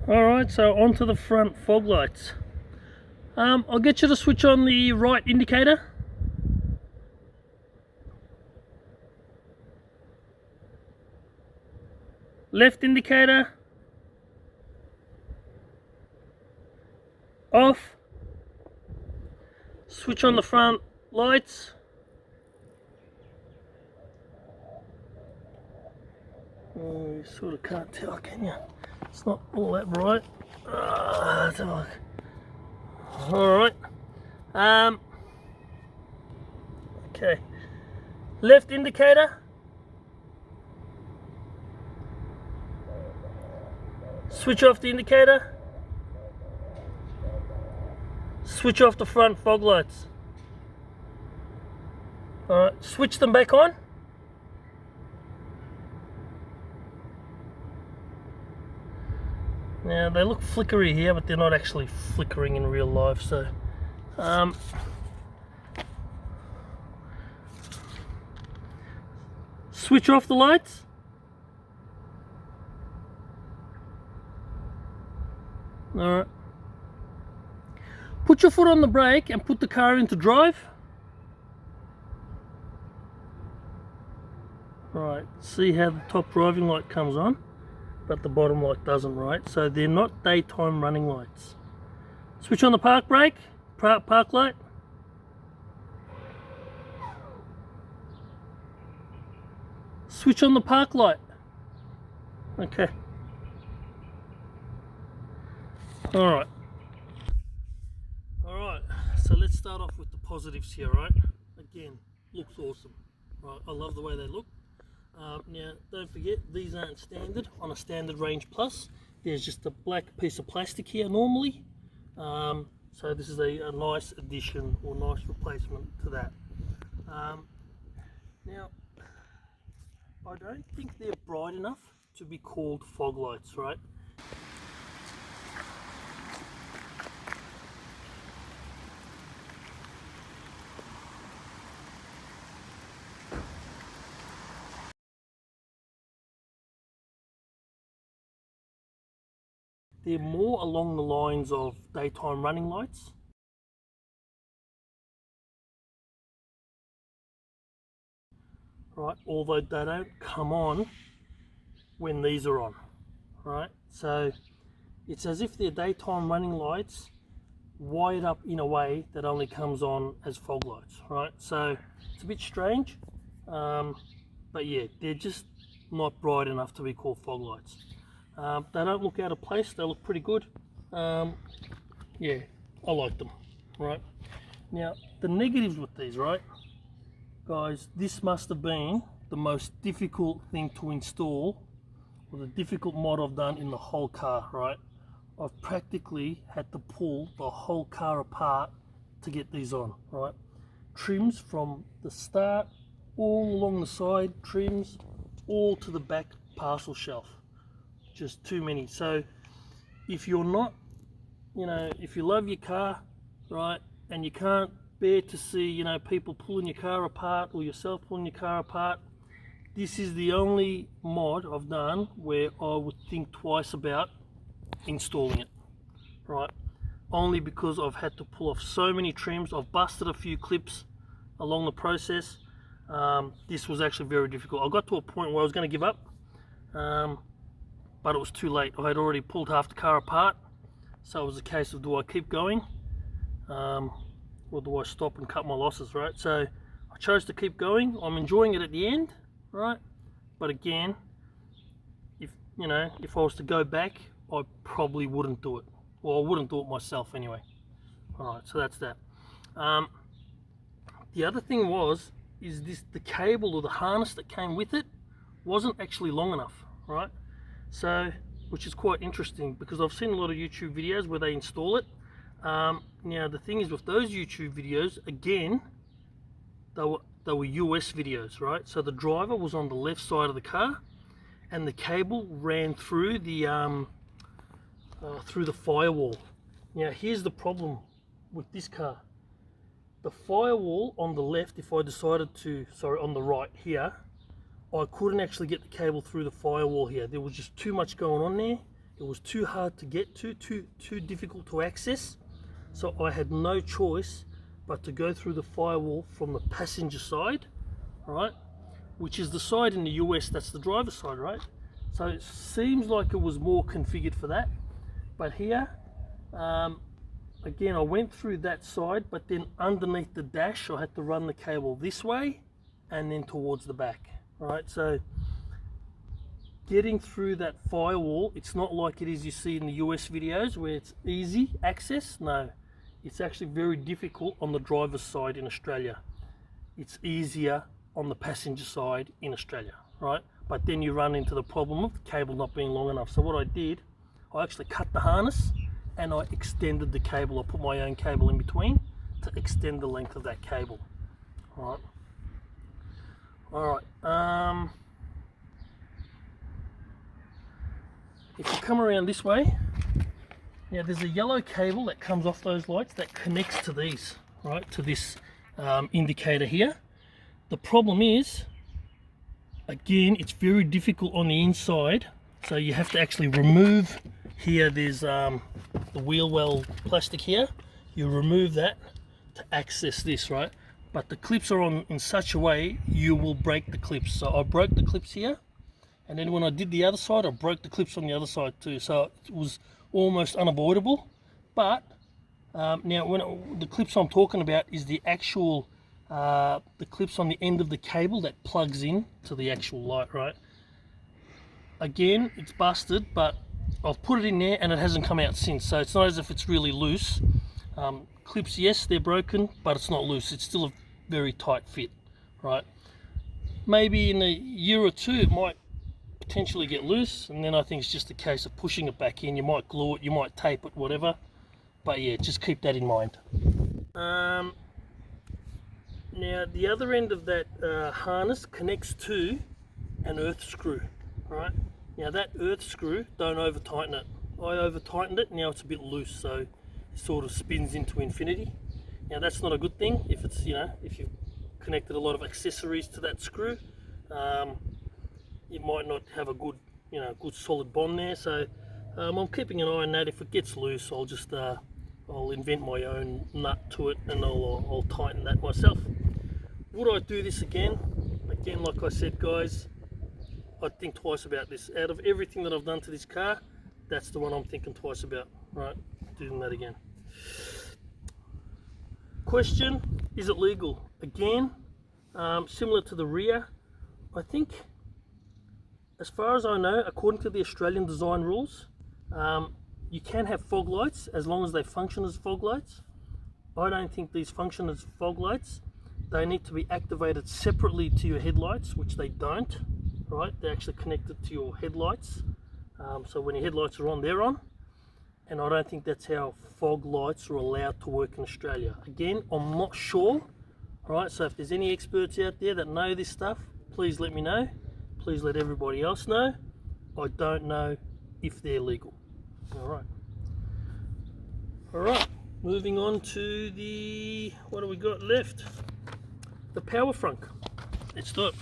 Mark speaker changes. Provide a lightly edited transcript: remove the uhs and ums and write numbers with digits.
Speaker 1: Alright, so onto the front fog lights. I'll get you to switch on the right indicator. Left indicator. Off. Switch on the front lights. Oh, you sort of can't tell, can you? It's not all that bright. Let's have a look. Alright. Okay. Left indicator. Switch off the indicator. Switch off the front fog lights. Alright, switch them back on. Now they look flickery here, but they're not actually flickering in real life, so switch off the lights. Alright. Put your foot on the brake and put the car into drive. Right, see how the top driving light comes on, but the bottom light doesn't, right? So they're not daytime running lights. Switch on the park brake, park light. Switch on the park light. Okay. Alright. Alright, so let's start off with the positives here, right? Again, looks awesome. Right, I love the way they look. Now, don't forget, these aren't standard on a standard range plus. There's just a black piece of plastic here normally. So this is a nice addition or nice replacement to that. Now, I don't think they're bright enough to be called fog lights, right? They're more along the lines of daytime running lights. Right, although they don't come on when these are on, right? So it's as if they're daytime running lights wired up in a way that only comes on as fog lights, right? So it's a bit strange, but yeah, they're just not bright enough to be called fog lights. They don't look out of place, they look pretty good. Yeah, I like them, right? Now, the negatives with these, right? Guys, this must have been the most difficult thing to install, or the difficult mod I've done in the whole car, right? I've practically had to pull the whole car apart to get these on, right? Trims from the start, all along the side, trims, all to the back parcel shelf. Just too many. So if you're not, you know, if you love your car, right, and you can't bear to see, you know, people pulling your car apart or yourself pulling your car apart, this is the only mod I've done where I would think twice about installing it, right? Only because I've had to pull off so many trims. I've busted a few clips along the process. This was actually very difficult. I got to a point where I was going to give up, but it was too late. I had already pulled half the car apart, so it was a case of, do I keep going, or do I stop and cut my losses, right? So I chose to keep going. I'm enjoying it at the end, right? But again, if you know, if I was to go back, I probably wouldn't do it. Well, I wouldn't do it myself anyway. All right, so that's that. The other thing is the cable or the harness that came with it wasn't actually long enough, right? So, which is quite interesting because I've seen a lot of YouTube videos where they install it. Now the thing is with those YouTube videos, again, they were US videos, right? So the driver was on the left side of the car, and the cable ran through the firewall. Now here's the problem with this car. The firewall on the left, if I decided to, sorry, on the right here, I couldn't actually get the cable through the firewall here. There was just too much going on there. it was too hard to get to, too difficult to access. So I had no choice but to go through the firewall from the passenger side, right? Which is the side in the US that's the driver's side, right? So it seems like it was more configured for that. But here, again, I went through that side, but then underneath the dash, I had to run the cable this way and then towards the back, right? So getting through that firewall, it's not like it is you see in the US videos where it's easy access. No, it's actually very difficult on the driver's side in Australia. It's easier on the passenger side in Australia, right? But then you run into the problem of the cable not being long enough. So what I did, I actually cut the harness and I extended the cable. I put my own cable in between to extend the length of that cable. All right. If you come around this way, now there's a yellow cable that comes off those lights that connects to these, right, to this indicator here. The problem is, again, it's very difficult on the inside, so you have to actually remove here. There's the wheel well plastic here. You remove that to access this, right? But the clips are on in such a way you will break the clips. So I broke the clips here. And then when I did the other side, I broke the clips on the other side too. So it was almost unavoidable. But now the clips I'm talking about is the actual, the clips on the end of the cable that plugs in to the actual light, right? Again, it's busted, but I've put it in there and it hasn't come out since. So it's not as if it's really loose. Clips, yes, they're broken, but it's not loose. It's still a very tight fit, right? Maybe in a year or two, it might potentially get loose, and then I think it's just a case of pushing it back in. You might glue it, you might tape it, whatever, but yeah, just keep that in mind. Now the other end of that harness connects to an earth screw, right? Now that earth screw, don't over tighten it. I over tightened it, now it's a bit loose, so it sort of spins into infinity. Now that's not a good thing if it's, you know, if you've connected a lot of accessories to that screw. You might not have a good, you know, good solid bond there. So I'm keeping an eye on that. If it gets loose, I'll just I'll invent my own nut to it and I'll tighten that myself. Would I do this again? Again, like I said, guys, I'd think twice about this. Out of everything that I've done to this car, that's the one I'm thinking twice about. Right, doing that again. Question: is it legal? Again, similar to the rear, I think. As far as I know, according to the Australian design rules, you can have fog lights as long as they function as fog lights. I don't think these function as fog lights. They need to be activated separately to your headlights, which they don't, right? They're actually connected to your headlights. So when your headlights are on, they're on. And I don't think that's how fog lights are allowed to work in Australia. Again, I'm not sure, right? So if there's any experts out there that know this stuff, please let me know. Please let everybody else know. I don't know if they're legal. All right, moving on to the, what do we got left? The power frunk. Let's do it.